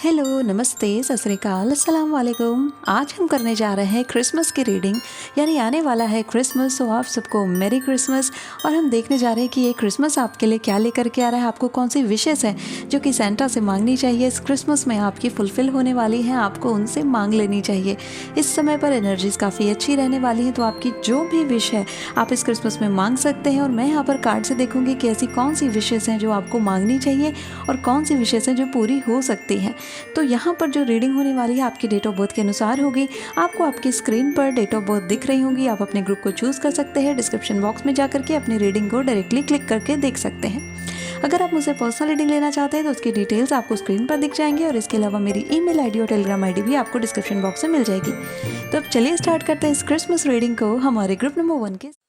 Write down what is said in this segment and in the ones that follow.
Hello, नमस्ते, सत श्री अकाल, अस्सलाम वालेकुम। आज हम करने जा रहे हैं क्रिसमस की रीडिंग, यानी आने वाला है क्रिसमस। तो आप सबको मेरी क्रिसमस। और हम देखने जा रहे हैं कि ये क्रिसमस आपके लिए क्या लेकर के आ रहा है, आपको कौन सी विशेस हैं जो कि सेंटा से मांगनी चाहिए इस क्रिसमस में, आपकी फुलफ़िल होने वाली हैं, आपको उनसे मांग लेनी चाहिए। इस समय पर एनर्जीज़ काफ़ी अच्छी रहने वाली हैं, तो आपकी जो भी विश है आप इस क्रिसमस में मांग सकते हैं। और मैं यहाँ पर कार्ड से देखूँगी कि ऐसी कौन सी विशेस हैं जो आपको मांगनी चाहिए और कौन सी विशेस हैं जो पूरी हो सकती हैं। तो यहाँ पर जो रीडिंग होने वाली है आपकी डेट ऑफ बर्थ के अनुसार होगी। आपको आपकी स्क्रीन पर डेट ऑफ बर्थ दिख रही होंगी। आप अपने ग्रुप को चूज़ कर सकते हैं। डिस्क्रिप्शन बॉक्स में जाकर के अपनी रीडिंग को डायरेक्टली क्लिक करके देख सकते हैं। अगर आप मुझसे पर्सनल रीडिंग लेना चाहते हैं तो उसकी डिटेल्स आपको स्क्रीन पर दिख जाएंगे, और इसके अलावा मेरी ईमेल आईडी और टेलीग्राम आईडी भी आपको डिस्क्रिप्शन बॉक्स में मिल जाएगी। तो अब चलिए स्टार्ट करते हैं इस क्रिसमस रीडिंग को हमारे ग्रुप नंबर 1 के।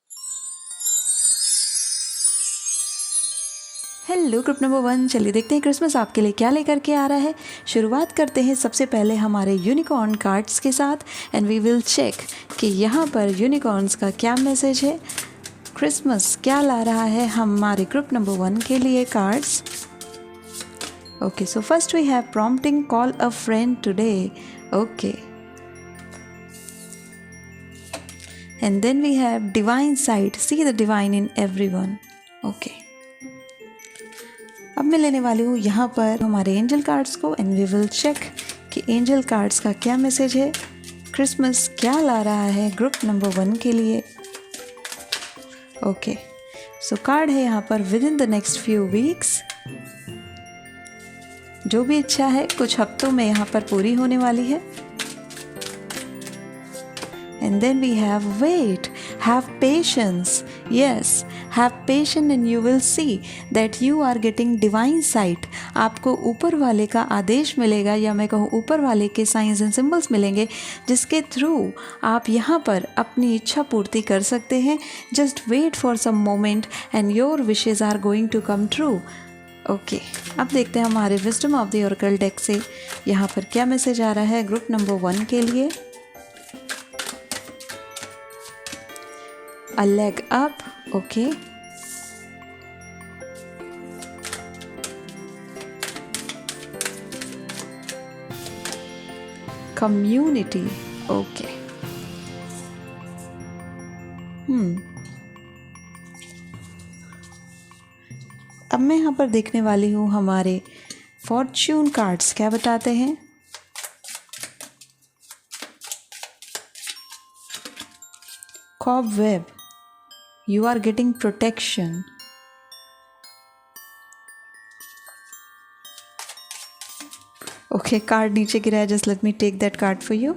हेलो ग्रुप नंबर 1, चलिए देखते हैं क्रिसमस आपके लिए क्या लेकर के आ रहा है। शुरुआत करते हैं सबसे पहले हमारे यूनिकॉर्न कार्ड्स के साथ, एंड वी विल चेक कि यहाँ पर यूनिकॉर्न्स का क्या मैसेज है, क्रिसमस क्या ला रहा है हमारे ग्रुप नंबर 1 के लिए cards. Okay, so first we have prompting call a friend today. Okay, and then we have divine sight, see the divine in everyone. Okay, अब मैं लेने वाली हूँ यहाँ पर हमारे एंजल कार्ड्स को, एंड वी विल चेक कि एंजल कार्ड्स का क्या मैसेज है, क्रिसमस क्या ला रहा है ग्रुप नंबर 1 के लिए। ओके, सो कार्ड है यहाँ पर with in the next few weeks. जो भी इच्छा है कुछ हफ्तों में यहाँ पर पूरी होने वाली है। And then we have wait, have patience. Yes, have patience and you will see that you are getting divine sight. आपको ऊपर वाले का आदेश मिलेगा, या मैं कहूँ ऊपर वाले के साइंस एंड सिंबल्स मिलेंगे, जिसके थ्रू आप यहाँ पर अपनी इच्छा पूर्ति कर सकते हैं। Just wait for some moment and your wishes are going to come true. Okay, अब देखते हैं हमारे wisdom of the oracle deck से यहाँ पर क्या मैसेज आ रहा है ग्रुप नंबर 1 के लिए। A leg up, okay. Community, okay. अब मैं यहाँ पर देखने वाली हूँ हमारे फॉर्च्यून कार्ड्स क्या बताते हैं। Cobweb, you are getting protection. Okay, card नीचे गिरा है, just let me take that card for you.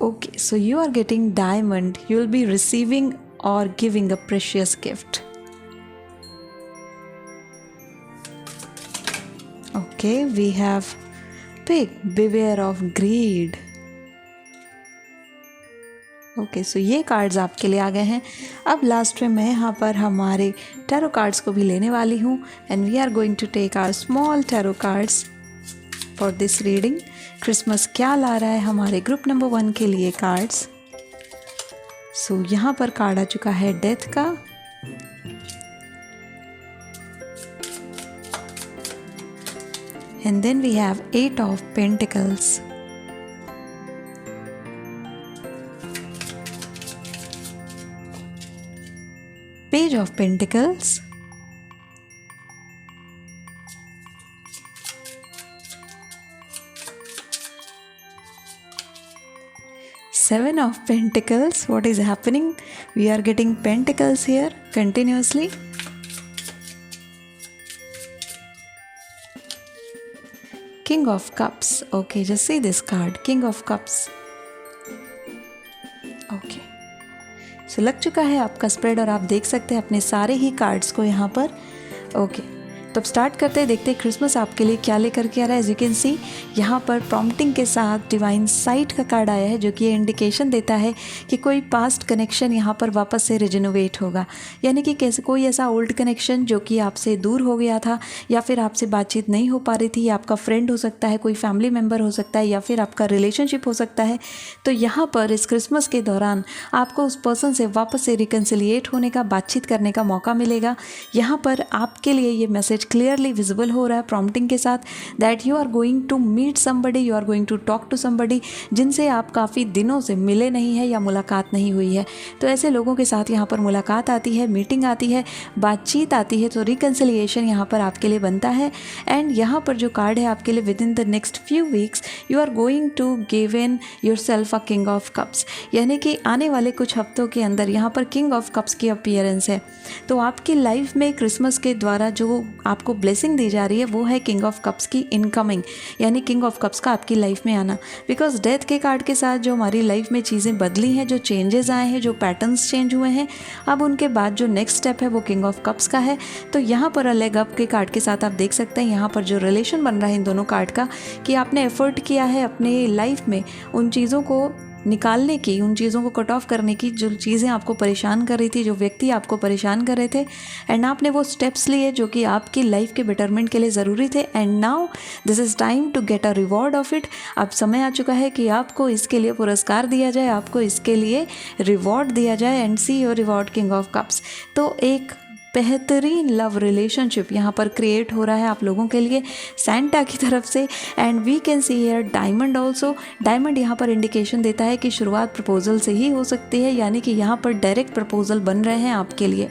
Okay, so you are getting diamond. You will be receiving or giving a precious gift. Okay, we have pig, beware of greed. Okay, so ये cards आपके लिए आ गए हैं। अब last में मैं यहाँ पर हमारे टैरो कार्ड्स को भी लेने वाली हूँ, and we are going to take our small tarot cards for this reading. Christmas क्या ला रहा है हमारे ग्रुप नंबर 1 के लिए कार्ड्स। सो यहाँ पर कार्ड आ चुका है डेथ का, and then we have 8 of pentacles. Page of Pentacles, Seven of Pentacles. What is happening? We are getting pentacles here continuously. King of Cups. Okay, just see this card, King of Cups. Okay, सो लग चुका है आपका spread, और आप देख सकते हैं अपने सारे ही कार्ड्स को यहाँ पर। ओके, तो अब स्टार्ट करते हैं, देखते हैं क्रिसमस आपके लिए क्या लेकर के आ रहा है। एज यू कैन सी यहाँ पर प्रॉम्प्टिंग के साथ डिवाइन साइट का कार्ड आया है, जो कि ये इंडिकेशन देता है कि कोई पास्ट कनेक्शन यहाँ पर वापस से रिजनोवेट होगा, यानी कि कैसे कोई ऐसा ओल्ड कनेक्शन जो कि आपसे दूर हो गया था, या फिर आपसे बातचीत नहीं हो पा रही थी। आपका फ्रेंड हो सकता है, कोई फैमिली मेम्बर हो सकता है, या फिर आपका रिलेशनशिप हो सकता है। तो यहाँ पर इस क्रिसमस के दौरान आपको उस पर्सन से वापस से रिकन्सिलिएट होने का, बातचीत करने का मौका मिलेगा। यहाँ पर आपके लिए ये मैसेज मैसेज क्लियरली विजिबल हो रहा है प्रॉम्प्टिंग के साथ that you are going to meet somebody, you are going to talk to somebody जिनसे आप काफ़ी दिनों से मिले नहीं है या मुलाकात नहीं हुई है। तो ऐसे लोगों के साथ यहाँ पर मुलाकात आती है, मीटिंग आती है, बातचीत आती है, तो रिकन्सिलिएशन यहाँ पर आपके लिए बनता है। एंड यहाँ पर जो कार्ड है आपके लिए, within the next few weeks you are going to give in yourself a king of cups, यानी कि आने वाले कुछ हफ्तों के अंदर यहाँ पर किंग ऑफ कप्स की अपीयरेंस है। तो आपकी लाइफ में क्रिसमस के द्वारा जो आपको ब्लेसिंग दी जा रही है वो है किंग ऑफ कप्स की इनकमिंग, यानी किंग ऑफ कप्स का आपकी लाइफ में आना। बिकॉज डेथ के कार्ड के साथ जो हमारी लाइफ में चीज़ें बदली हैं, जो चेंजेस आए हैं, जो पैटर्न्स चेंज हुए हैं, अब उनके बाद जो नेक्स्ट स्टेप है वो किंग ऑफ कप्स का है। तो यहाँ पर लेग अप के कार्ड के साथ आप देख सकते हैं यहाँ पर जो रिलेशन बन रहा है इन दोनों कार्ड का, कि आपने एफर्ट किया है अपने लाइफ में उन चीज़ों को निकालने की, उन चीज़ों को कट ऑफ करने की जो चीज़ें आपको परेशान कर रही थी, जो व्यक्ति आपको परेशान कर रहे थे, एंड आपने वो स्टेप्स लिए जो कि आपकी लाइफ के बेटरमेंट के लिए ज़रूरी थे। And now this is time to get a reward of it. अब समय आ चुका है कि आपको इसके लिए पुरस्कार दिया जाए, आपको इसके लिए रिवॉर्ड दिया जाए। And see your reward king of cups. तो एक बेहतरीन लव रिलेशनशिप यहाँ पर क्रिएट हो रहा है आप लोगों के लिए सैंटा की तरफ से। And we can see here diamond also. Diamond यहाँ पर इंडिकेशन देता है कि शुरुआत प्रपोजल से ही हो सकती है, यानी कि यहाँ पर डायरेक्ट प्रपोजल बन रहे हैं आपके लिए।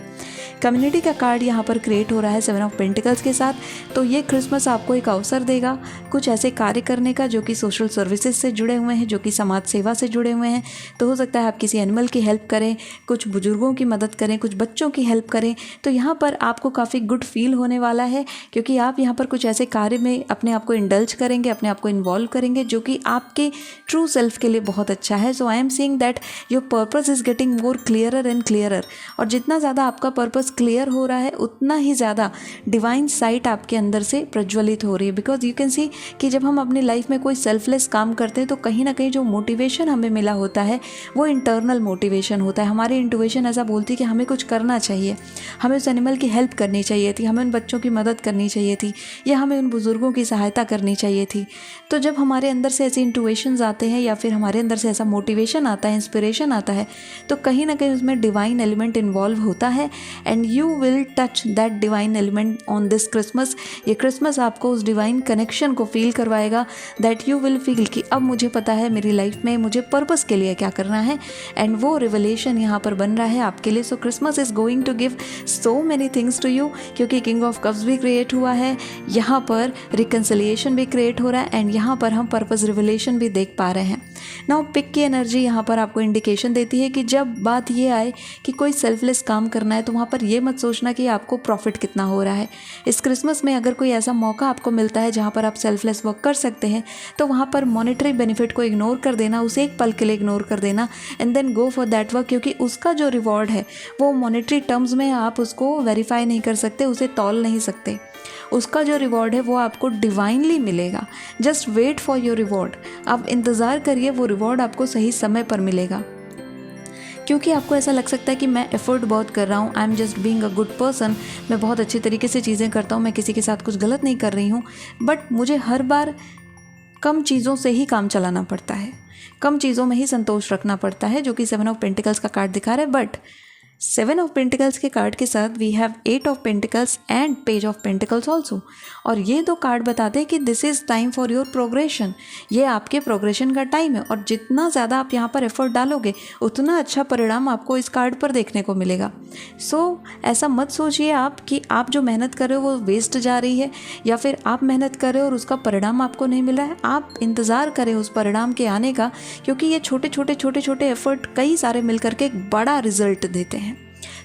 कम्युनिटी का कार्ड यहाँ पर क्रिएट हो रहा है 7 ऑफ पेंटिकल्स के साथ। तो ये क्रिसमस आपको एक अवसर देगा कुछ ऐसे कार्य करने का जो कि सोशल सर्विसेज से जुड़े हुए हैं, जो कि समाज सेवा से जुड़े हुए हैं। तो हो सकता है आप किसी एनिमल की हेल्प करें, कुछ बुजुर्गों की मदद करें, कुछ बच्चों की हेल्प करें। तो यहाँ पर आपको काफ़ी गुड फील होने वाला है, क्योंकि आप यहाँ पर कुछ ऐसे कार्य में अपने आप को इंडल्ज करेंगे, अपने आप को इन्वॉल्व करेंगे, जो कि आपके ट्रू सेल्फ के लिए बहुत अच्छा है। So I am seeing that your purpose is getting more clearer and clearer. और जितना ज़्यादा आपका पर्पस क्लियर हो रहा है उतना ही ज़्यादा डिवाइन साइट आपके अंदर से प्रज्वलित हो रही है। बिकॉज यू कैन सी कि जब हम अपनी लाइफ में कोई सेल्फलेस काम करते हैं तो कहीं ना कहीं जो मोटिवेशन हमें मिला होता है वो इंटरनल मोटिवेशन होता है। हमारी इंट्यूशन ऐसा बोलती है कि हमें कुछ करना चाहिए, हमें उस एनिमल की हेल्प करनी चाहिए थी, हमें उन बच्चों की मदद करनी चाहिए थी, या हमें उन बुज़ुर्गों की सहायता करनी चाहिए थी। तो जब हमारे अंदर से ऐसे इंट्यूशंस आते हैं या फिर हमारे अंदर से ऐसा मोटिवेशन आता है, इंस्पिरेशन आता है, तो कहीं ना कहीं उसमें डिवाइन एलिमेंट इन्वॉल्व होता है। And you will touch that divine element on this Christmas. ये क्रिसमस आपको उस डिवाइन कनेक्शन को फील करवाएगा, दैट यू विल फील कि अब मुझे पता है मेरी लाइफ में मुझे पर्पस के लिए क्या करना है। एंड वो रिवलेशन यहाँ पर बन रहा है आपके लिए। So Christmas is going to give so many things to you, क्योंकि किंग ऑफ कप्स भी क्रिएट हुआ है, यहाँ पर रिकन्सिलिएशन भी क्रिएट हो रहा है, एंड यहाँ पर हम पर्पस रिवलेशन भी देख पा रहे हैं। नाउ पिक की एनर्जी यहाँ पर आपको इंडिकेशन देती है कि जब बात ये आए कि कोई सेल्फलेस काम करना है तो वहाँ पर ये मत सोचना कि आपको प्रॉफिट कितना हो रहा है। इस क्रिसमस में अगर कोई ऐसा मौका आपको मिलता है जहाँ पर आप सेल्फलेस वर्क कर सकते हैं तो वहाँ पर मॉनेटरी बेनिफिट को इग्नोर कर देना, उसे एक पल के लिए इग्नोर कर देना, and then go for that work, क्योंकि उसका जो रिवॉर्ड है वो मॉनेटरी टर्म्स में आप उसको वेरीफाई नहीं कर सकते, उसे तौल नहीं सकते। उसका जो रिवॉर्ड है वो आपको डिवाइनली मिलेगा। Just wait for your reward. आप इंतज़ार करिए, वो रिवॉर्ड आपको सही समय पर मिलेगा। क्योंकि आपको ऐसा लग सकता है कि मैं एफर्ट बहुत कर रहा हूँ, I am just being a good person, मैं बहुत अच्छी तरीके से चीज़ें करता हूँ, मैं किसी के साथ कुछ गलत नहीं कर रही हूँ, बट मुझे हर बार कम चीज़ों से ही काम चलाना पड़ता है, कम चीज़ों में ही संतोष रखना पड़ता है, जो कि 7 ऑफ पेंटिकल्स का कार्ड दिखा रहा है। बट 7 ऑफ पेंटिकल्स के कार्ड के साथ we have 8 of pentacles and page of pentacles also. और ये दो कार्ड बताते हैं कि this is time for your progression. ये आपके प्रोग्रेशन का टाइम है, और जितना ज़्यादा आप यहाँ पर एफर्ट डालोगे उतना अच्छा परिणाम आपको इस कार्ड पर देखने को मिलेगा। सो ऐसा मत सोचिए आप कि आप जो मेहनत कर रहे हो वो वेस्ट जा रही है, या फिर आप मेहनत कर रहे हो और उसका परिणाम आपको नहीं मिल रहा है। आप इंतज़ार करें उस परिणाम के आने का, क्योंकि ये छोटे छोटे एफर्ट कई सारे मिल करके एक बड़ा रिजल्ट देते हैं।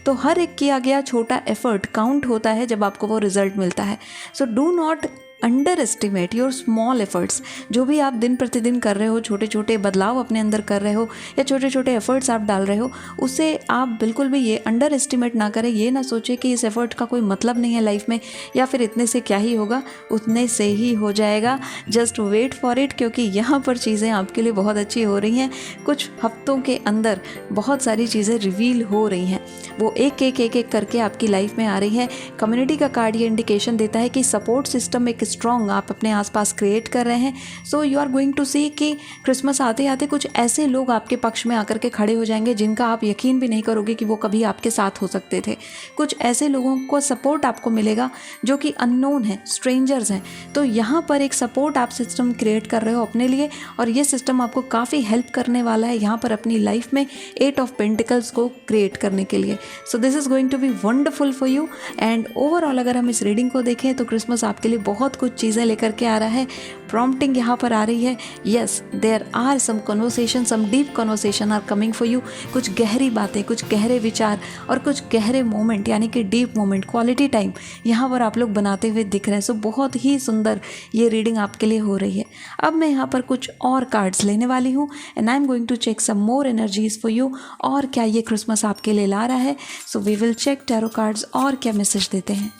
तो हर एक किया गया छोटा एफर्ट काउंट होता है जब आपको वो रिजल्ट मिलता है। So do not under estimate your small efforts. जो भी आप दिन प्रतिदिन कर रहे हो, छोटे छोटे बदलाव अपने अंदर कर रहे हो, या छोटे छोटे एफर्ट्स आप डाल रहे हो, उसे आप बिल्कुल भी ये अंडर एस्टिमेट ना करें। ये ना सोचें कि इस एफर्ट का कोई मतलब नहीं है लाइफ में, या फिर इतने से क्या ही होगा, उतने से ही हो जाएगा। जस्ट वेट फॉर इट, क्योंकि यहाँ पर चीज़ें आपके लिए बहुत अच्छी हो रही हैं। कुछ हफ्तों के अंदर बहुत सारी चीज़ें रिवील हो रही हैं, वो एक एक करके आपकी लाइफ में आ रही है। कम्युनिटी का कार्ड ये इंडिकेशन देता है कि सपोर्ट सिस्टम में एक स्ट्रॉन्ग आप अपने आसपास क्रिएट कर रहे हैं। So you are going to see कि क्रिसमस आते आते कुछ ऐसे लोग आपके पक्ष में आकर के खड़े हो जाएंगे जिनका आप यकीन भी नहीं करोगे कि वो कभी आपके साथ हो सकते थे। कुछ ऐसे लोगों को सपोर्ट आपको मिलेगा जो कि अननोन है, स्ट्रेंजर्स हैं। तो यहाँ पर एक सपोर्ट आप सिस्टम क्रिएट कर रहे हो अपने लिए, और ये सिस्टम आपको काफ़ी हेल्प करने वाला है यहाँ पर अपनी लाइफ में 8 ऑफ पेंटिकल्स को क्रिएट करने के लिए। So this is going to be wonderful for you. And overall अगर हम इस रीडिंग को देखें तो क्रिसमस आपके लिए बहुत कुछ चीज़ें लेकर के आ रहा है। प्रॉम्प्टिंग यहाँ पर आ रही है, yes there are some conversation, some deep conversation are coming for you. कुछ गहरी बातें, कुछ गहरे विचार और कुछ गहरे मोमेंट यानी कि डीप मोमेंट, क्वालिटी टाइम यहाँ पर आप लोग बनाते हुए दिख रहे हैं। सो बहुत ही सुंदर ये रीडिंग आपके लिए हो रही है। अब मैं यहाँ पर कुछ और कार्ड्स लेने वाली हूँ and I am going to check some more energies for you. और क्या ये क्रिसमस आपके लिए ला रहा है। So we will check tarot cards और क्या मैसेज देते हैं।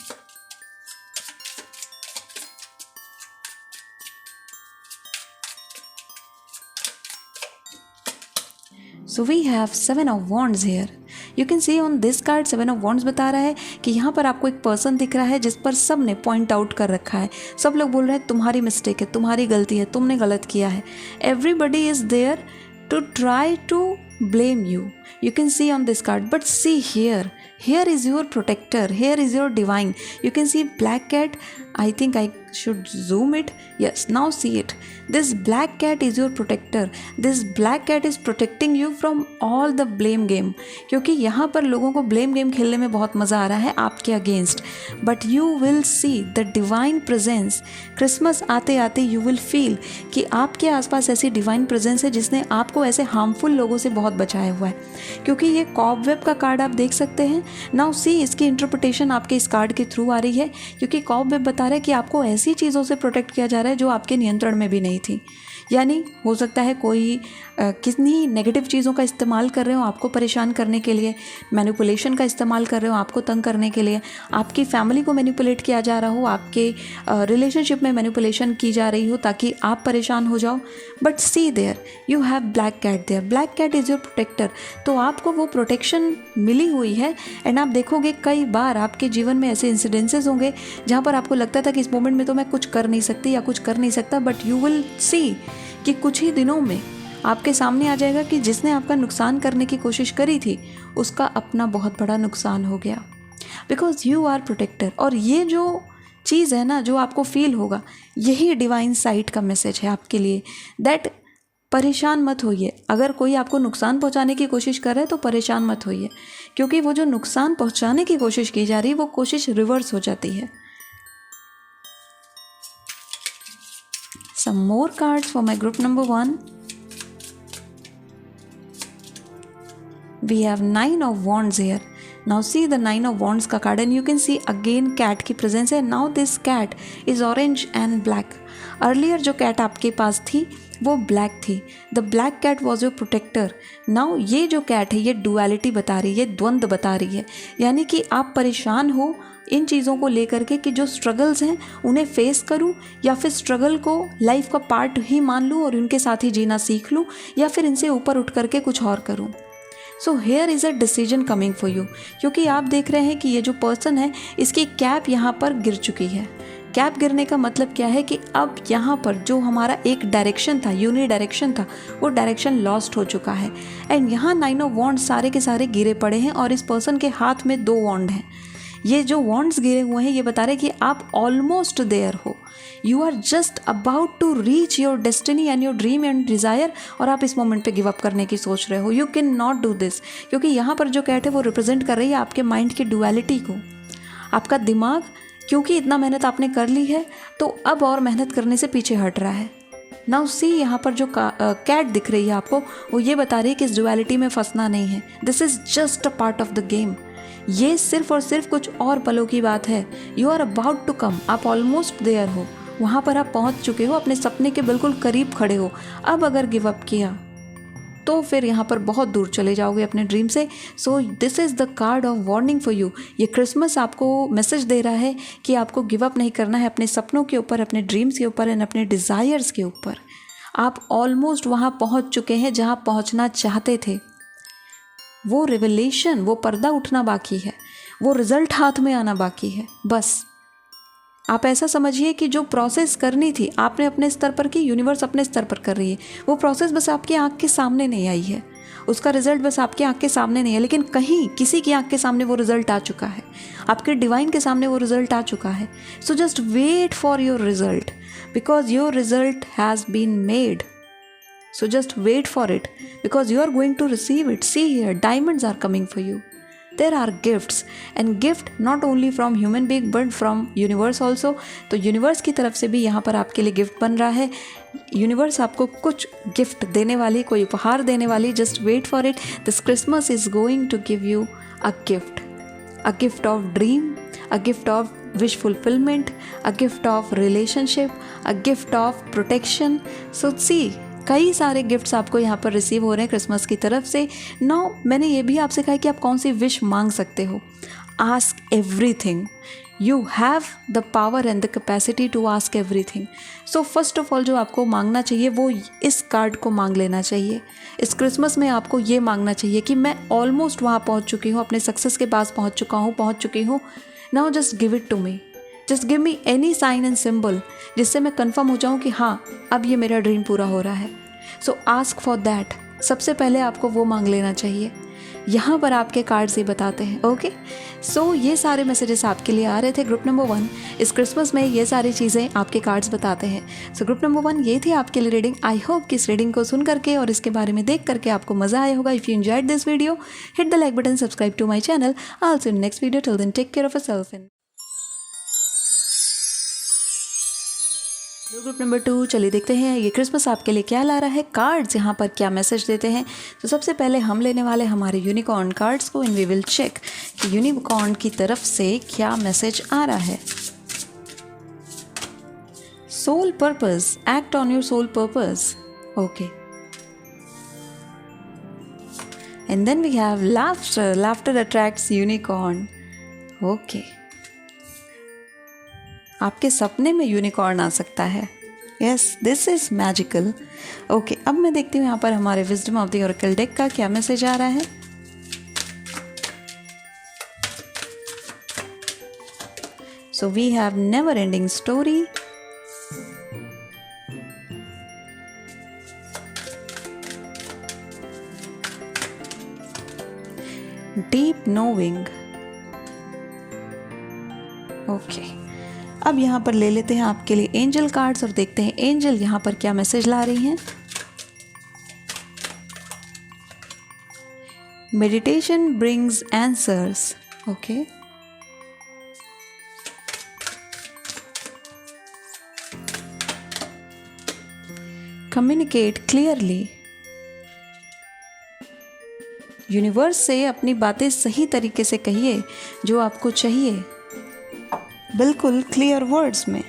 So we have 7 of Wands here. You can see on this card 7 of Wands बता रहा है कि यहाँ पर आपको एक पर्सन दिख रहा है जिस पर सब ने पॉइंट आउट कर रखा है। सब लोग बोल रहे हैं तुम्हारी मिस्टेक है, तुम्हारी गलती है, तुमने गलत किया है। Everybody is there to try to blame you. You can see on this card, but see here. Here is your protector. Here is your divine. You can see black cat. I think I should zoom it. Yes, now see it. This black cat is your protector. This black cat is protecting you from all the blame game. क्योंकि यहाँ पर लोगों को blame game खेलने में बहुत मज़ा आ रहा है आपके against. But you will see the divine presence. Christmas आते आते you will feel कि आपके आसपास ऐसी divine presence है जिसने आपको ऐसे harmful लोगों से बहुत बचाया हुआ है। क्योंकि ये कॉबवेब का कार्ड आप देख सकते हैं। नाउ सी इसकी इंटरप्रिटेशन आपके इस कार्ड के थ्रू आ रही है, क्योंकि कॉबवेब बता रहा है कि आपको ऐसी चीज़ों से प्रोटेक्ट किया जा रहा है जो आपके नियंत्रण में भी नहीं थी। यानी हो सकता है कोई कितनी नेगेटिव चीज़ों का इस्तेमाल कर रहे हो आपको परेशान करने के लिए, मैनिपुलेशन का इस्तेमाल कर रहे हो आपको तंग करने के लिए, आपकी फैमिली को मैनिपुलेट किया जा रहा हो, आपके रिलेशनशिप में मैनिपुलेशन की जा रही हो ताकि आप परेशान हो जाओ। But see there you have black cat there, black cat is your protector. तो आपको वो प्रोटेक्शन मिली हुई है। एंड आप देखोगे कई बार आपके जीवन में ऐसे इंसिडेंसेस होंगे जहाँ पर आपको लगता था कि इस मोमेंट में तो मैं कुछ कर नहीं सकती या कुछ कर नहीं सकता, बट यू विल सी कि कुछ ही दिनों में आपके सामने आ जाएगा कि जिसने आपका नुकसान करने की कोशिश करी थी उसका अपना बहुत बड़ा नुकसान हो गया, बिकॉज यू आर प्रोटेक्टर। और ये जो चीज़ है ना जो आपको फील होगा, यही डिवाइन साइट का मैसेज है आपके लिए, दैट परेशान मत होइए। अगर कोई आपको नुकसान पहुंचाने की कोशिश कर रहा है तो परेशान मत होइए, क्योंकि वो जो नुकसान पहुंचाने की कोशिश की जा रही है वो कोशिश रिवर्स हो जाती है। Some more cards for my group number 1. We have 9 of Wands here. Now see the 9 of Wands का card, and you can see again cat की presence है। Now this cat is orange and black. Earlier जो cat आपके पास थी वो black थी। The black cat was your protector. Now ये जो कैट है ये डुअलिटी बता रही है, ये द्वंद्व बता रही है, यानी कि आप परेशान हो इन चीज़ों को लेकर के कि जो स्ट्रगल्स हैं उन्हें फेस करूं या फिर स्ट्रगल को लाइफ का पार्ट ही मान लूं और उनके साथ ही जीना सीख लूं, या फिर इनसे ऊपर उठ करके कुछ और करूं। So here is a decision coming for you, क्योंकि आप देख रहे हैं कि ये जो पर्सन है इसकी कैप यहाँ पर गिर चुकी है। कैप गिरने का मतलब क्या है कि अब यहाँ पर जो हमारा एक डायरेक्शन था, यूनि डायरेक्शन था, वो डायरेक्शन लॉस्ट हो चुका है। एंड यहाँ 9 ऑफ वॉन्ड्स सारे के सारे गिरे पड़े हैं और इस पर्सन के हाथ में 2 वॉन्ड हैं। ये जो वॉन्ड्स गिरे हुए हैं ये बता रहे हैं कि आप ऑलमोस्ट देयर हो, you are just about to reach your destiny and your dream and desire, और आप इस मोमेंट पे गिव अप करने की सोच रहे हो। You can not do this, क्योंकि यहाँ पर जो कैट है वो रिप्रेजेंट कर रही है आपके माइंड की डुअलिटी को। आपका दिमाग क्योंकि इतना मेहनत आपने कर ली है तो अब और मेहनत करने से पीछे हट रहा है। नाउ सी यहाँ पर जो कैट दिख रही है आपको वो ये बता रही है कि इस डुअलिटी में फंसना नहीं है। This is just a part of the game. ये सिर्फ और सिर्फ कुछ और पलों की बात है। You are about to come, आप ऑलमोस्ट देयर हो, वहाँ पर आप पहुँच चुके हो, अपने सपने के बिल्कुल करीब खड़े हो। अब अगर गिव अप किया तो फिर यहाँ पर बहुत दूर चले जाओगे अपने ड्रीम से। सो this is the card of warning for you. ये क्रिसमस आपको मैसेज दे रहा है कि आपको गिव अप नहीं करना है अपने सपनों के ऊपर, अपने ड्रीम्स के ऊपर एंड अपने डिज़ायर्स के ऊपर। आप ऑलमोस्ट वहाँ पहुँच चुके हैं जहाँ पहुँचना चाहते थे। वो रिवलेशन, वो पर्दा उठना बाकी है, वो रिज़ल्ट हाथ में आना बाकी है बस। आप ऐसा समझिए कि जो प्रोसेस करनी थी आपने अपने स्तर पर की, यूनिवर्स अपने स्तर पर कर रही है। वो प्रोसेस बस आपकी आंख के सामने नहीं आई है, उसका रिजल्ट बस आपकी आंख के सामने नहीं है, लेकिन कहीं किसी की आंख के सामने वो रिजल्ट आ चुका है, आपके डिवाइन के सामने वो रिजल्ट आ चुका है। So just wait for your result, because your result has been made. So just wait for it, because you are going to receive it. See here, diamonds are coming for you. There are gifts, and gift not only from human being but from universe also. तो universe की तरफ से भी यहाँ पर आपके लिए gift बन रहा है। यूनिवर्स आपको कुछ गिफ्ट देने वाली, कोई उपहार देने वाली। Just wait for it. This Christmas is going to give you a gift of dream, a gift of wish fulfillment, a gift of relationship, a gift of protection. So see, कई सारे gifts आपको यहाँ पर receive हो रहे हैं Christmas की तरफ से। नाउ मैंने ये भी आपसे कहा कि आप कौन सी विश मांग सकते हो। Ask everything. You have the power and the capacity to ask everything. So first of all जो आपको मांगना चाहिए वो इस कार्ड को मांग लेना चाहिए। इस क्रिसमस में आपको ये मांगना चाहिए कि मैं ऑलमोस्ट वहाँ पहुँच चुकी हूँ, अपने सक्सेस के पास पहुँच चुकी हूँ। Now just give it to me. Just give me any sign and symbol जिससे मैं कंफर्म हो जाऊँ कि हाँ अब ये मेरा ड्रीम पूरा हो रहा है. सो आस्क फॉर दैट. सबसे पहले आपको वो मांग लेना चाहिए। यहाँ पर आपके कार्ड्स ये बताते हैं। ओके, सो ये सारे मैसेजेस आपके लिए आ रहे थे। ग्रुप नंबर 1 इस क्रिसमस में ये सारी चीज़ें आपके कार्ड्स बताते हैं। सो ग्रुप नंबर 1 ये थी आपके लिए रीडिंग। आई होप कि इस रीडिंग को सुन करके और इसके बारे में देख करके आपको मज़ा आया होगा। If you enjoyed this video, hit the like button, subscribe to my channel. I see you in next video. Till then take care of yourself and group number 2 चलिए देखते हैं ये क्रिसमस आपके लिए क्या ला रहा है। कार्ड्स यहाँ पर क्या मैसेज देते हैं। तो सबसे पहले हम लेने वाले हमारे यूनिकॉर्न कार्ड्स को, एंड वी विल चेक कि यूनिकॉर्न की तरफ से क्या मैसेज आ रहा है। Soul purpose, act on your soul purpose. Okay, and then we have laughter. Laughter attracts unicorn. Okay, आपके सपने में यूनिकॉर्न आ सकता है. Yes, this is magical. Okay, अब मैं देखती हूँ यहाँ पर हमारे wisdom of the oracle deck का क्या मैसेज आ रहा है. So we have never ending story. Deep knowing. Okay, अब यहाँ पर ले लेते हैं आपके लिए एंजल कार्ड्स और देखते हैं एंजल यहाँ पर क्या मैसेज ला रही हैं. Meditation brings answers. Okay, communicate clearly. Universe से अपनी बातें सही तरीके से कहिए, जो आपको चाहिए, बिल्कुल क्लियर वर्ड्स में.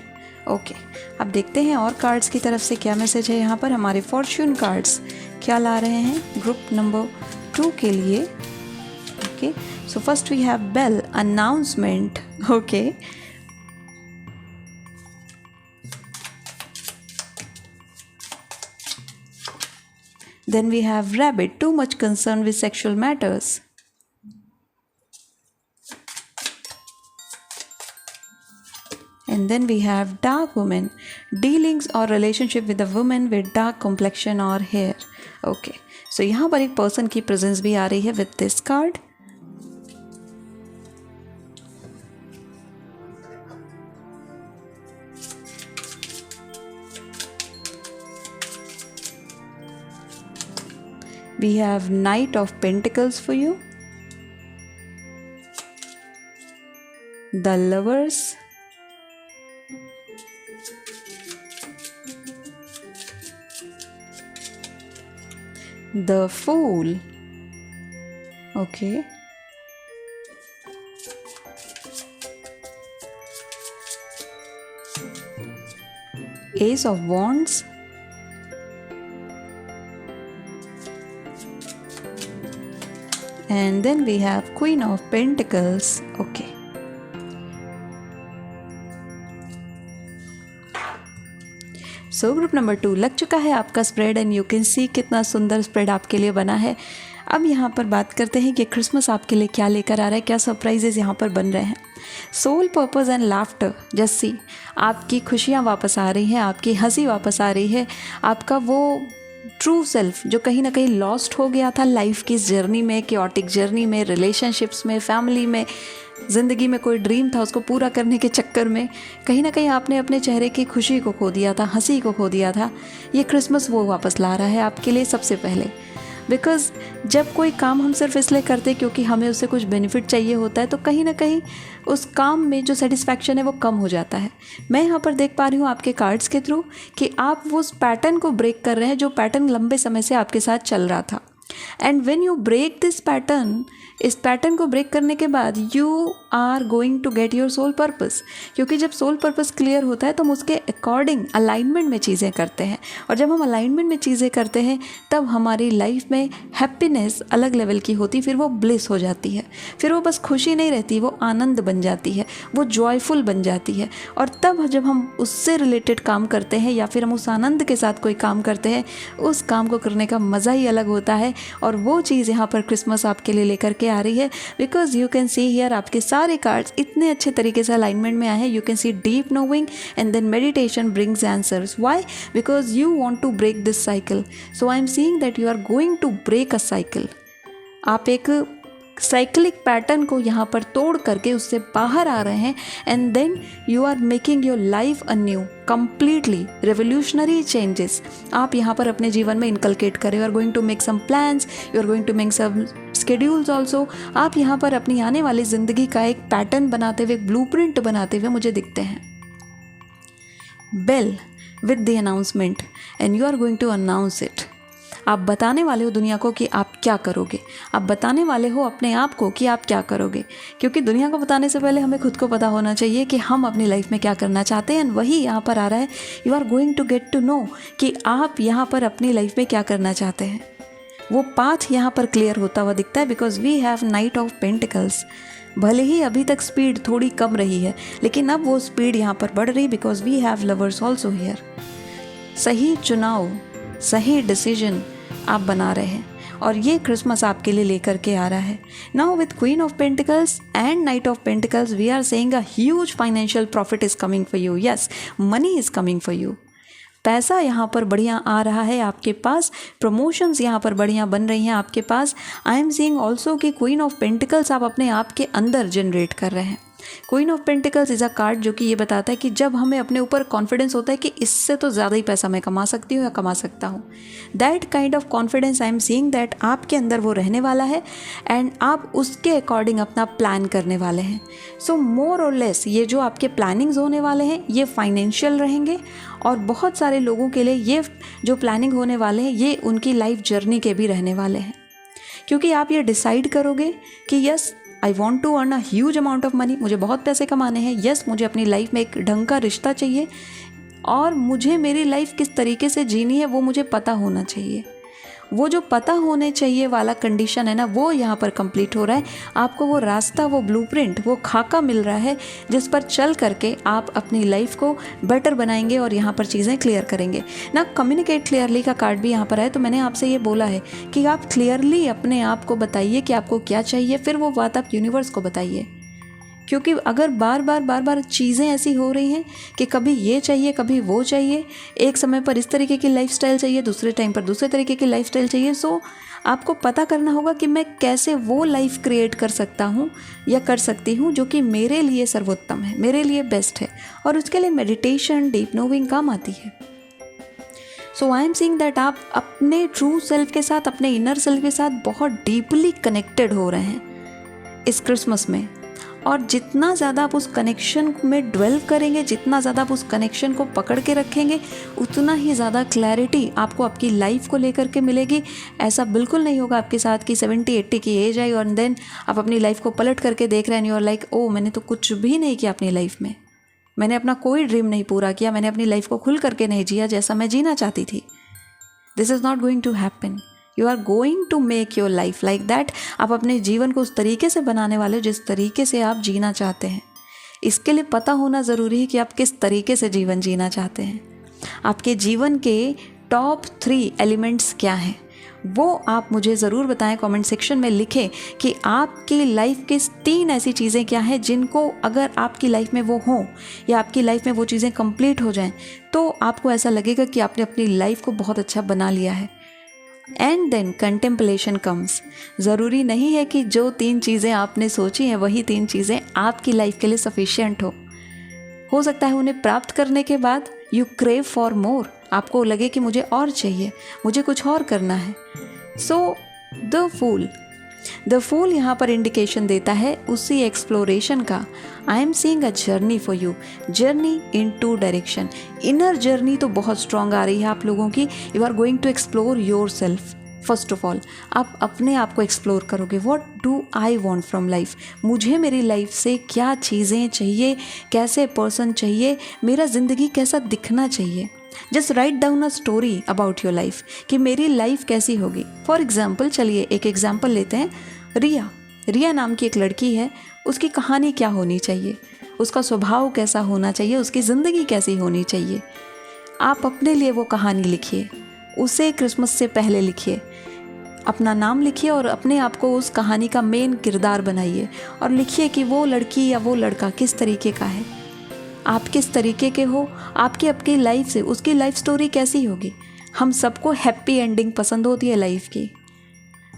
ओके, अब देखते हैं और कार्ड्स की तरफ से क्या मैसेज है. यहाँ पर हमारे फॉर्च्यून कार्ड्स क्या ला रहे हैं ग्रुप नंबर 2 के लिए. Okay, so first we have bell, announcement. Okay, then we have rabbit, too much concern with sexual matters. And then we have dark woman, dealings or relationship with a woman with dark complexion or hair. Okay, so यहाँ पर एक person की presence भी आ रही है with this card. We have Knight of Pentacles for you. The Lovers. The Fool. Okay. Ace of Wands. And then we have Queen of Pentacles. Okay. So group number 2 लग चुका है आपका spread, and you can सी कितना सुंदर spread आपके लिए बना है. अब यहाँ पर बात करते हैं कि क्रिसमस आपके लिए क्या लेकर आ रहा है, क्या सरप्राइजेज यहाँ पर बन रहे हैं। Soul purpose and laughter, Jassi, आपकी खुशियाँ वापस आ रही हैं, आपकी हंसी वापस आ रही है, आपका वो ट्रू सेल्फ जो कहीं ना कहीं लॉस्ट हो गया था लाइफ की इस जर्नी में, क्योटिक जर्नी में, रिलेशनशिप्स में, फैमिली में, ज़िंदगी में कोई ड्रीम था उसको पूरा करने के चक्कर में कहीं ना कहीं आपने अपने चेहरे की खुशी को खो दिया था, हंसी को खो दिया था। ये क्रिसमस वो वापस ला रहा है आपके लिए सबसे पहले। बिकॉज़ जब कोई काम हम सिर्फ इसलिए करते हैं क्योंकि हमें उससे कुछ बेनिफिट चाहिए होता है, तो कहीं ना कहीं उस काम में जो सेटिस्फैक्शन है वो कम हो जाता है। मैं यहाँ पर देख पा रही हूँ आपके कार्ड्स के थ्रू कि आप वो उस पैटर्न को ब्रेक कर रहे हैं जो पैटर्न लंबे समय से आपके साथ चल रहा था। And when you break this pattern, इस पैटर्न को ब्रेक करने के बाद you are going to get your soul purpose. क्योंकि जब सोल पर्पस क्लियर होता है तो हम उसके अकॉर्डिंग अलाइनमेंट में चीज़ें करते हैं, और जब हम अलाइनमेंट में चीज़ें करते हैं तब हमारी लाइफ में हैप्पीनेस अलग लेवल की होती, फिर वो ब्लिस हो जाती है, फिर वो बस खुशी नहीं रहती, वो आनंद बन जाती है, वो जॉयफुल बन जाती है। और तब जब हम उससे रिलेटेड काम करते हैं या फिर हम उस आनंद के साथ कोई काम करते हैं, उस काम को करने का मज़ा ही अलग होता है। और वो चीज़ यहाँ पर क्रिसमस आपके लिए लेकर के आ रही है। Because you can see here आपके सारे कार्ड्स इतने अच्छे तरीके से अलाइनमेंट में आए हैं। You can see deep knowing and then meditation brings answers. Why? Because you want to break this cycle. So I am seeing that you are going to break a cycle. आप एक cyclic pattern को यहाँ पर तोड़ करके उससे बाहर आ रहे हैं, and then you are making your life a new, completely revolutionary changes आप यहाँ पर अपने जीवन में इनकलकेट करें। You are going to make some plans, you are going to make some schedules also. आप यहाँ पर अपनी आने वाली ज़िंदगी का एक पैटर्न बनाते हुए, एक ब्लूप्रिंट बनाते हुए मुझे दिखते हैं। Bell with the announcement, and you are going to announce it. आप बताने वाले हो दुनिया को कि आप क्या करोगे, आप बताने वाले हो अपने आप को कि आप क्या करोगे। क्योंकि दुनिया को बताने से पहले हमें खुद को पता होना चाहिए कि हम अपनी लाइफ में क्या करना चाहते हैं। वही यहाँ पर आ रहा है, you are going to get to know कि आप यहाँ पर अपनी लाइफ में क्या करना चाहते हैं। वो पाथ यहाँ पर क्लियर होता हुआ दिखता है। Because we have knight of pentacles. भले ही अभी तक स्पीड थोड़ी कम रही है, लेकिन अब वो स्पीड यहाँ पर बढ़ रही, because we have lovers also here. सही चुनाव, सही डिसीजन आप बना रहे हैं, और ये क्रिसमस आपके लिए लेकर के आ रहा है। Now with queen of pentacles and knight of pentacles we are saying a huge financial profit is coming for you. Yes, money is coming for you. पैसा यहाँ पर बढ़िया आ रहा है आपके पास, प्रमोशंस यहाँ पर बढ़िया बन रही हैं आपके पास। आई एम सीइंग ऑल्सो कि क्वीन ऑफ पेंटिकल्स आप अपने आप के अंदर जनरेट कर रहे हैं। Queen of pentacles is a card जो कि ये बताता है कि जब हमें अपने ऊपर कॉन्फिडेंस होता है कि इससे तो ज़्यादा ही पैसा मैं कमा सकती हूँ या कमा सकता हूँ, that kind of confidence I am seeing that आपके अंदर वो रहने वाला है, एंड आप उसके अकॉर्डिंग अपना प्लान करने वाले हैं। सो मोर और लेस ये जो आपके प्लानिंग्स होने वाले हैं ये फाइनेंशियल रहेंगे, और बहुत सारे लोगों के लिए ये जो प्लानिंग होने वाले हैं ये उनकी लाइफ जर्नी के भी रहने वाले हैं। क्योंकि आप ये डिसाइड करोगे कि yes I want to earn a huge amount of money, मुझे बहुत पैसे कमाने हैं। यस, मुझे अपनी लाइफ में एक ढंग का रिश्ता चाहिए, और मुझे मेरी लाइफ किस तरीके से जीनी है वो मुझे पता होना चाहिए। वो जो पता होने चाहिए वाला कंडीशन है ना, वो यहाँ पर कंप्लीट हो रहा है। आपको वो रास्ता, वो ब्लूप्रिंट, वो खाका मिल रहा है जिस पर चल करके आप अपनी लाइफ को बेटर बनाएंगे और यहाँ पर चीज़ें क्लियर करेंगे ना। कम्युनिकेट क्लियरली का कार्ड भी यहाँ पर है, तो मैंने आपसे ये बोला है कि आप क्लियरली अपने आप को बताइए कि आपको क्या चाहिए, फिर वो बात आप यूनिवर्स को बताइए। क्योंकि अगर बार बार चीज़ें ऐसी हो रही हैं कि कभी ये चाहिए, कभी वो चाहिए, एक समय पर इस तरीके की लाइफस्टाइल चाहिए, दूसरे टाइम पर दूसरे तरीके की लाइफस्टाइल चाहिए। सो आपको पता करना होगा कि मैं कैसे वो लाइफ क्रिएट कर सकता हूँ या कर सकती हूँ जो कि मेरे लिए सर्वोत्तम है, मेरे लिए बेस्ट है, और उसके लिए मेडिटेशन, डीप नोइंग काम आती है। So I am seeing that आप अपने ट्रू सेल्फ के साथ, अपने इनर सेल्फ के साथ बहुत डीपली कनेक्टेड हो रहे हैं इस क्रिसमस में। और जितना ज़्यादा आप उस कनेक्शन में ड्वेल करेंगे, जितना ज़्यादा आप उस कनेक्शन को पकड़ के रखेंगे, उतना ही ज़्यादा क्लैरिटी आपको आपकी लाइफ को लेकर के मिलेगी। ऐसा बिल्कुल नहीं होगा आपके साथ कि 70-80 की एज आई और देन आप अपनी लाइफ को पलट करके देख रहे हैं, यू आर लाइक ओ मैंने तो कुछ भी नहीं किया अपनी लाइफ में, मैंने अपना कोई ड्रीम नहीं पूरा किया, मैंने अपनी लाइफ को खुल करके नहीं जिया जैसा मैं जीना चाहती थी। This is not going to happen. You are going to make your life like that. आप अपने जीवन को उस तरीके से बनाने वाले हो जिस तरीके से आप जीना चाहते हैं। इसके लिए पता होना ज़रूरी है कि आप किस तरीके से जीवन जीना चाहते हैं। आपके जीवन के टॉप 3 एलिमेंट्स क्या हैं, वो आप मुझे ज़रूर बताएं, कमेंट सेक्शन में लिखें कि आपकी लाइफ के 3 ऐसी चीज़ें क्या हैं जिनको अगर आपकी लाइफ में वो हों या आपकी लाइफ में वो चीज़ें कंप्लीट हो जाएं तो आपको ऐसा लगेगा कि आपने अपनी लाइफ को बहुत अच्छा बना लिया है। And then contemplation comes. ज़रूरी नहीं है कि जो 3 चीज़ें आपने सोची हैं वही 3 चीज़ें आपकी लाइफ के लिए सफिशिएंट हो सकता है उन्हें प्राप्त करने के बाद यू क्रेव फॉर मोर, आपको लगे कि मुझे और चाहिए, मुझे कुछ और करना है। सो द फूल यहाँ पर इंडिकेशन देता है उसी एक्सप्लोरेशन का। I am seeing a journey for you, journey in 2 direction. Inner journey तो बहुत स्ट्रांग आ रही है आप लोगों की। You are going to explore yourself. First of all आप अपने आप को एक्सप्लोर करोगे। What do I want from life, मुझे मेरी लाइफ से क्या चीज़ें चाहिए, कैसे पर्सन चाहिए, मेरा ज़िंदगी कैसा दिखना चाहिए। Just write down a story about your life कि मेरी लाइफ कैसी होगी। फॉर एग्जाम्पल, चलिए एक एग्जाम्पल लेते हैं। रिया नाम की एक लड़की है, उसकी कहानी क्या होनी चाहिए, उसका स्वभाव कैसा होना चाहिए, उसकी ज़िंदगी कैसी होनी चाहिए। आप अपने लिए वो कहानी लिखिए, उसे क्रिसमस से पहले लिखिए, अपना नाम लिखिए और अपने आप को उस कहानी का मेन किरदार बनाइए और लिखिए कि वो लड़की या वो लड़का किस तरीके का है, आप किस तरीके के हो, आपकी अपनी लाइफ से उसकी लाइफ स्टोरी कैसी होगी। हम सबको हैप्पी एंडिंग पसंद होती है लाइफ की।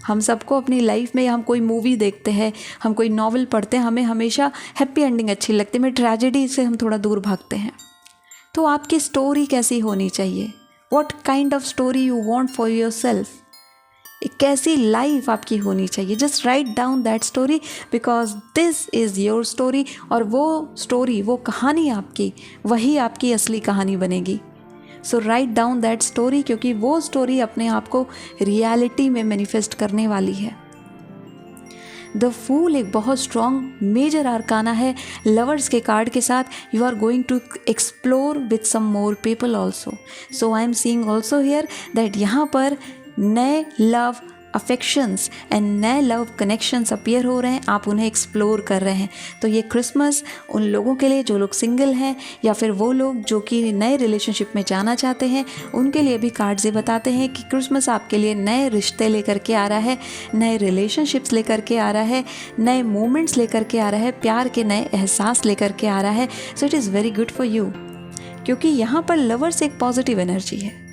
हम सबको अपनी लाइफ में, हम कोई मूवी देखते हैं, हम कोई नॉवल पढ़ते हैं, हमें हमेशा हैप्पी एंडिंग अच्छी लगती है, में ट्रेजेडी से हम थोड़ा दूर भागते हैं। तो आपकी स्टोरी कैसी होनी चाहिए, what kind of story you want for your self, एक कैसी लाइफ आपकी होनी चाहिए। Just write down that story because this is your story. और वो स्टोरी, वो कहानी आपकी, वही आपकी असली कहानी बनेगी। सो राइट डाउन दैट स्टोरी, क्योंकि वो स्टोरी अपने आप को रियलिटी में मैनिफेस्ट करने वाली है। द फूल एक बहुत स्ट्रॉन्ग मेजर आर्काना है लवर्स के कार्ड के साथ। You are going to explore with some more people also. So I am seeing also here that यहाँ पर नए लव अफेक्शंस एंड नए लव कनेक्शंस अपीयर हो रहे हैं, आप उन्हें एक्सप्लोर कर रहे हैं। तो ये क्रिसमस उन लोगों के लिए जो लोग सिंगल हैं या फिर वो लोग जो कि नए रिलेशनशिप में जाना चाहते हैं, उनके लिए भी कार्ड्स ये बताते हैं कि क्रिसमस आपके लिए नए रिश्ते लेकर के आ रहा है, नए रिलेशनशिप्स लेकर के आ रहा है, नए मोमेंट्स लेकर के आ रहा है, प्यार के नए एहसास लेकर के आ रहा है। So it is very good for you, क्योंकि यहाँ पर लवर्स एक पॉजिटिव एनर्जी है।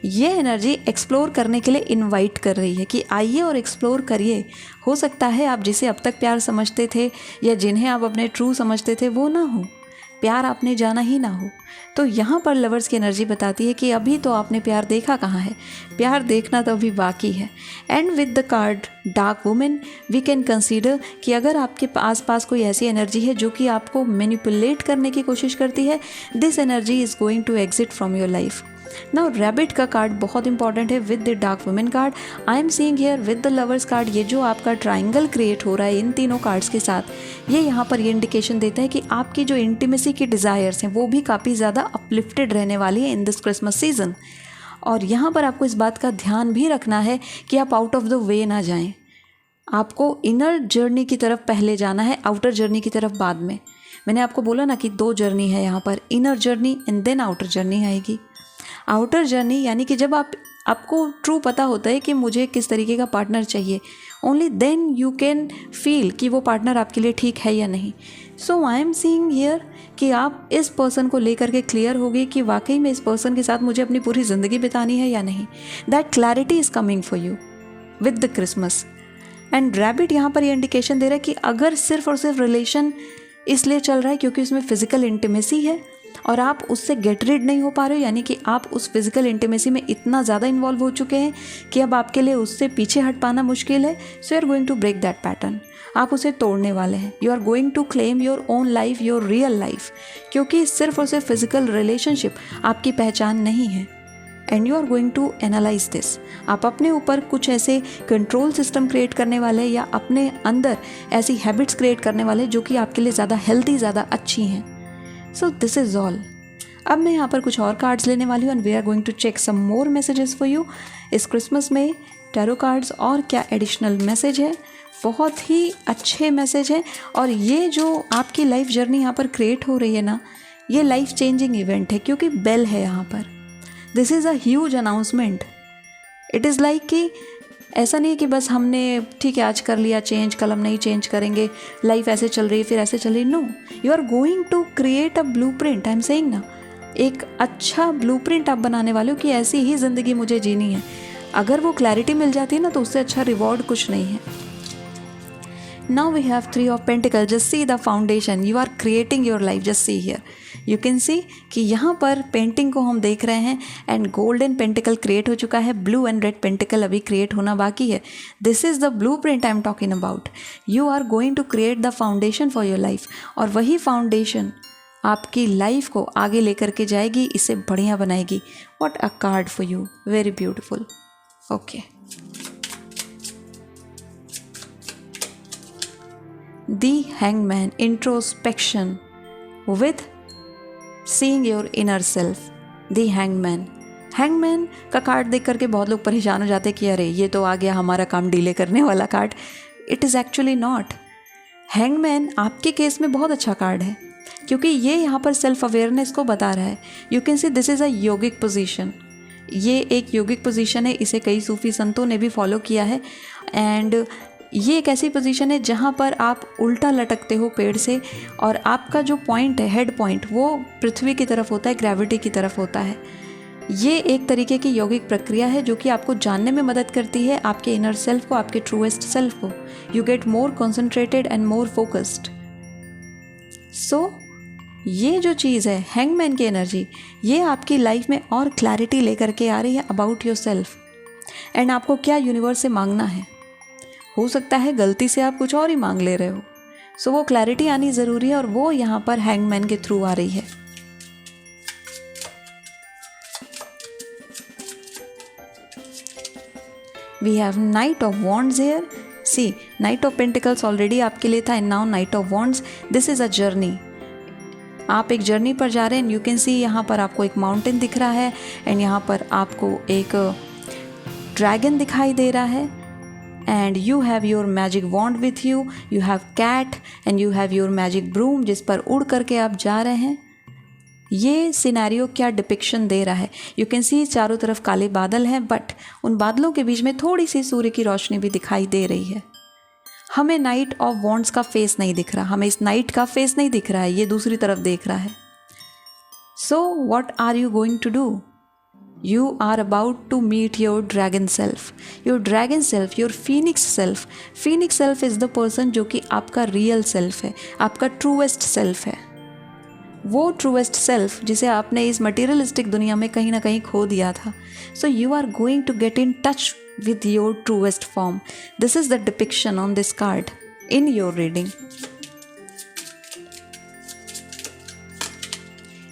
ये एनर्जी एक्सप्लोर करने के लिए इनवाइट कर रही है कि आइए और एक्सप्लोर करिए। हो सकता है आप जिसे अब तक प्यार समझते थे या जिन्हें आप अपने ट्रू समझते थे वो ना हो, प्यार आपने जाना ही ना हो। तो यहाँ पर लवर्स की एनर्जी बताती है कि अभी तो आपने प्यार देखा कहाँ है, प्यार देखना तो अभी बाकी है। And with the card dark women we can consider कि अगर आपके आसपास कोई ऐसी एनर्जी है जो कि आपको मैनिपुलेट करने की कोशिश करती है, this energy is going to exit from your life. Now rabbit का कार्ड बहुत इंपॉर्टेंट है with the dark women card. I am seeing here with the lovers card, ये जो आपका ट्राइंगल क्रिएट हो रहा है इन तीनों कार्ड्स के साथ, ये यहाँ पर ये इंडिकेशन देता है कि आपकी जो इंटीमेसी की डिज़ायर्स हैं वो भी काफ़ी ज़्यादा अपलिफ्टेड रहने वाली है इन दिस क्रिसमस सीजन। और यहाँ पर आपको इस बात का ध्यान भी रखना है कि आप आउट ऑफ द वे ना जाएं। आपको इनर जर्नी की तरफ पहले जाना है, आउटर जर्नी की तरफ बाद में। मैंने आपको बोला ना कि 2 जर्नी है यहाँ पर, inner journey and then outer journey आएगी। आउटर जर्नी यानी कि जब आपको ट्रू पता होता है कि मुझे किस तरीके का पार्टनर चाहिए, only then you can feel कि वो पार्टनर आपके लिए ठीक है या नहीं। So I am seeing here कि आप इस पर्सन को लेकर के क्लियर हो गए कि वाकई में इस पर्सन के साथ मुझे अपनी पूरी ज़िंदगी बितानी है या नहीं। That clarity is coming for you with the Christmas. And rabbit यहाँ पर ये इंडिकेशन दे रहा है कि अगर सिर्फ और सिर्फ रिलेशन इसलिए चल रहा है क्योंकि उसमें फ़िज़िकल इंटीमेसी है और आप उससे गेट रिड नहीं हो पा रहे हो, यानी कि आप उस फिज़िकल इंटीमेसी में इतना ज़्यादा इन्वॉल्व हो चुके हैं कि अब आपके लिए उससे पीछे हट पाना मुश्किल है। So you are going to break that pattern, आप उसे तोड़ने वाले हैं। You are going to claim your own life, your real life, क्योंकि सिर्फ और सिर्फ फिज़िकल रिलेशनशिप आपकी पहचान नहीं है। And you are going to analyse this. आप अपने ऊपर कुछ ऐसे कंट्रोल सिस्टम क्रिएट करने वाले या अपने अंदर ऐसी हैबिट्स क्रिएट करने वाले जो कि आपके लिए ज़्यादा हेल्दी, ज़्यादा अच्छी हैं। सो दिस इज़ ऑल। अब मैं यहाँ पर कुछ और कार्ड्स लेने वाली हूँ and we are going to check some more messages for you. इस क्रिसमस में टैरो कार्ड्स और क्या एडिशनल मैसेज है, बहुत ही अच्छे मैसेज हैं। और ये जो आपकी लाइफ जर्नी यहाँ पर क्रिएट हो रही है ना, ये लाइफ चेंजिंग इवेंट है क्योंकि बेल है यहाँ पर। This is a huge announcement. It is like कि ऐसा नहीं है कि बस हमने ठीक है आज कर लिया चेंज, कल हम नहीं चेंज करेंगे, लाइफ ऐसे चल रही है फिर ऐसे चल रही। No, you are going to create a blueprint. I am saying ना, एक अच्छा ब्लूप्रिंट आप बनाने वाले हो कि ऐसी ही ज़िंदगी मुझे जीनी है। अगर वो क्लैरिटी मिल जाती है ना तो उससे अच्छा रिवॉर्ड कुछ नहीं है। Now we have 3 of pentacle. Just see the foundation, you are creating your life. Just see here, you can see कि यहाँ पर पेंटिंग को हम देख रहे हैं एंड गोल्डन पेंटिकल क्रिएट हो चुका है, ब्लू एंड रेड पेंटिकल अभी क्रिएट होना बाकी है। This is the blueprint I am talking about. You are going to create the foundation for your life, और वही फाउंडेशन आपकी लाइफ को आगे लेकर के जाएगी, इसे बढ़िया बनाएगी। What a card for you, very beautiful. Okay, the hangman, introspection with seeing your inner self. The hangman, hangman का कार्ड देख करके बहुत लोग परेशान हो जाते हैं कि अरे ये तो आ गया हमारा काम डीले करने वाला card. It is actually not. Hangman आपके केस में बहुत अच्छा कार्ड है क्योंकि ये यहाँ पर सेल्फ अवेयरनेस को बता रहा है। You can see this is a yogic position. ये एक योगिक पोजीशन है, इसे कई सूफी संतों ने भी फॉलो किया है। एंड ये एक ऐसी पोजीशन है जहाँ पर आप उल्टा लटकते हो पेड़ से, और आपका जो पॉइंट है, हेड पॉइंट, वो पृथ्वी की तरफ होता है, ग्रेविटी की तरफ होता है। ये एक तरीके की यौगिक प्रक्रिया है जो कि आपको जानने में मदद करती है आपके इनर सेल्फ को, आपके ट्रूएस्ट सेल्फ को। You get more concentrated and more focused. So ये जो चीज़ है हैंगमैन की एनर्जी, ये आपकी लाइफ में और क्लैरिटी लेकर के आ रही है अबाउट योर सेल्फ एंड आपको क्या यूनिवर्स से मांगना है। हो सकता है गलती से आप कुछ और ही मांग ले रहे हो। सो वो क्लैरिटी आनी ज़रूरी है और वो यहाँ पर हैंगमैन के थ्रू आ रही है। We have knight of wands here. See, knight of pentacles already आपके लिए था and now knight of wands. This is a journey. आप एक जर्नी पर जा रहे हैं। यू कैन सी यहाँ पर आपको एक माउंटेन दिख रहा है एंड यहाँ पर आपको एक ड्रैगन दिखाई दे रहा है and you have your magic wand with you, you have cat and you have your magic broom जिस पर उड़ करके आप जा रहे हैं। ये सिनेरियो क्या डिपिक्शन दे रहा है? यू कैन सी चारों तरफ काले बादल हैं, बट उन बादलों के बीच में थोड़ी सी सूर्य की रोशनी भी दिखाई दे रही है। हमें नाइट ऑफ वॉन्ड्स का फेस नहीं दिख रहा, हमें इस नाइट का फेस नहीं दिख रहा है, ये दूसरी तरफ देख रहा है। So what are you going to do? You are about to meet your dragon self. Your dragon self, your phoenix self. Phoenix self is the person जो कि आपका रियल सेल्फ है, आपका ट्रूएस्ट सेल्फ है। वो ट्रूएस्ट सेल्फ जिसे आपने इस मटीरियलिस्टिक दुनिया में कहीं ना कहीं खो दिया था। So you are going to get in touch with your truest form. This is the depiction on this card in your reading.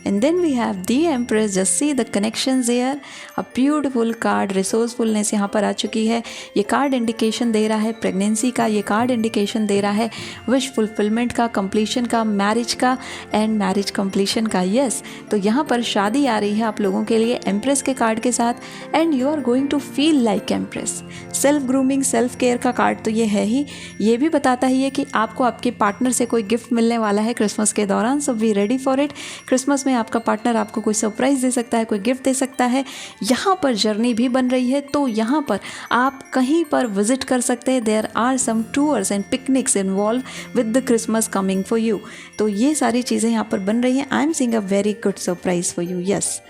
And then we have the Empress. Just see the connections here. A beautiful card. Resourcefulness यहाँ पर आ चुकी है। ये card indication दे रहा है pregnancy का, ये card indication दे रहा है विश फुलफिलमेंट का, कंप्लीशन का, मैरिज का एंड मैरिज कंप्लीशन का। यस, तो यहाँ पर शादी आ रही है आप लोगों के लिए एम्प्रेस के कार्ड के साथ and you are going to feel like empress. Self grooming, self care का कार्ड तो ये है ही। ये भी बताता ही है कि आपको आपके पार्टनर से कोई गिफ्ट मिलने वाला है क्रिसमस के दौरान। So be ready for it. Christmas में आपका पार्टनर आपको कोई सरप्राइज़ दे सकता है, कोई गिफ्ट दे सकता है। यहाँ पर जर्नी भी बन रही है, तो यहाँ पर आप कहीं पर विजिट कर सकते हैं। There are some tours and picnics involve with the Christmas coming for you. तो ये सारी चीज़ें यहाँ पर बन रही हैं। I am seeing a very good surprise for you. Yes,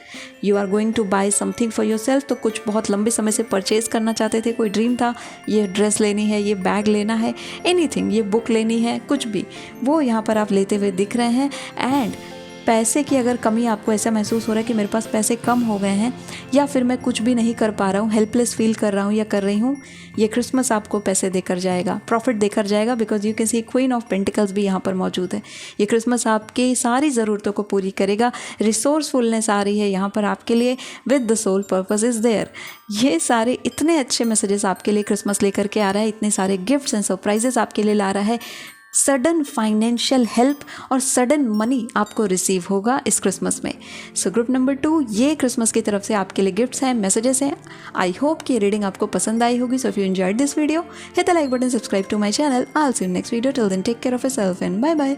you are going to buy something for your self. तो कुछ बहुत लंबे समय से परचेज करना चाहते थे, कोई ड्रीम था, ये ड्रेस लेनी है, ये बैग लेना है, एनीथिंग, ये बुक लेनी है, कुछ भी, वो यहाँ पर आप लेते हुए दिख रहे हैं। एंड पैसे की अगर कमी आपको ऐसा महसूस हो रहा है कि मेरे पास पैसे कम हो गए हैं या फिर मैं कुछ भी नहीं कर पा रहा हूँ, हेल्पलेस फील कर रहा हूँ या कर रही हूँ, ये क्रिसमस आपको पैसे देकर जाएगा, प्रॉफिट देकर जाएगा। Because you can C queen of pentacles भी यहाँ पर मौजूद है। ये क्रिसमस आपकी सारी ज़रूरतों को पूरी करेगा। रिसोर्सफुलनेस आ रही है यहाँ पर आपके लिए। With the sole purpose is there. ये सारे इतने अच्छे मैसेजेस आपके लिए क्रिसमस लेकर के आ रहा है, इतने सारे गिफ्ट्स एंड सरप्राइजेस आपके लिए ला रहा है। सडन फाइनेंशियल हेल्प और सडन मनी आपको रिसीव होगा इस क्रिसमस में। सो ग्रुप नंबर 2, ये क्रिसमस की तरफ से आपके लिए गिफ्ट्स हैं, मैसेजेस हैं। आई होप कि रीडिंग आपको पसंद आई होगी। So if you enjoyed this video, hit the like button, subscribe to my channel. I will see you next video. Till then take care of yourself and bye bye.